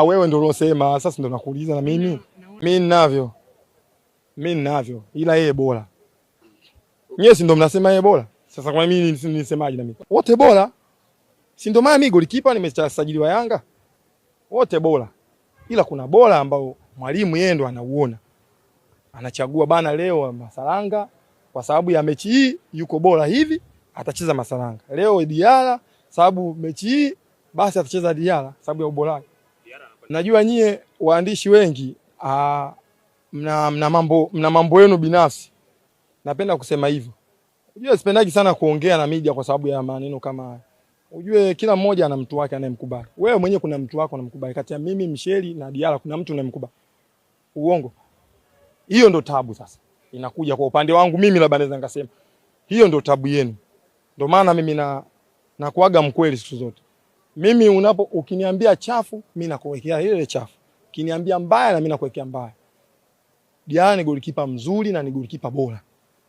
Wewe ndio unasema, sasa ndio nakuuliza na mimi. Mimi ninavyo. Ila yeye bora. Nyie si ndio mnasema yeye bora? Sasa kwa mimi nisemaje na mimi? Wote bora. Si ndio maana mimi golikipa nimesajiliwa Yanga. Wote bora. Ila kuna bora ambao mwalimu yeye ndo anauona. Anachagua bana, leo Masalanga kwa sababu ya mechi hii yuko bora hivi, atacheza Masalanga. Leo Diara sababu mechi hii basi atacheza Diara sababu ya ubora. Najua nyie waandishi wengi mna mambo yenu binafsi. Napenda kusema hivyo. Unajua sipendaji sana kuongea na media kwa sababu ya maneno kama haya. Unajua kila mmoja ana mtu wake anayemkubali. Wewe mwenyewe kuna mtu wako unamkubali. Kati ya mimi, Msheli na Diara kuna mtu unayemkubali. Uongo. Hiyo ndo tabu sasa. Inakuja kwa upande wangu mimi, labda naweza ngasema hiyo ndo tabu yenu. Ndio maana mimi na kuaga mkweli siku zote. Mimi ukiniambia chafu, mimi nakuwekea ile chafu. Ukiniambia mbaya na mimi nakuwekea mbaya. Diara ni golikipa mzuri na ni golikipa bora.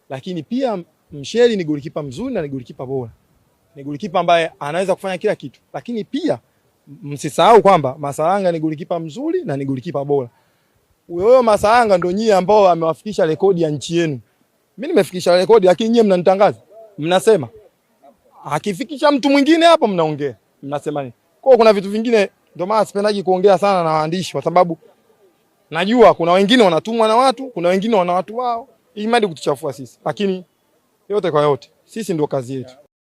Lakini pia Msheli ni golikipa mzuri na ni golikipa bora. Ni golikipa ambaye anaweza kufanya kila kitu. Lakini pia msisahau kwamba Masalanga ni golikipa mzuri na ni golikipa bora. Wewe Masalanga ndio nyie ambao amewafikisha rekodi ya nchi yenu. Mimi nimefikisha rekodi lakini nyie mnanitangaza. Mnasema akifikisha mtu mwingine hapo mnaongea. Mnasema nini? Kwa kuna vitu vingine ndio maana sipendaji kuongea sana na waandishi kwa sababu najua kuna wengine wanatumwa na watu, kuna wengine wana watu wao ili mradi kutuchafua sisi. Lakini yote kwa yote sisi ndio kazi yetu.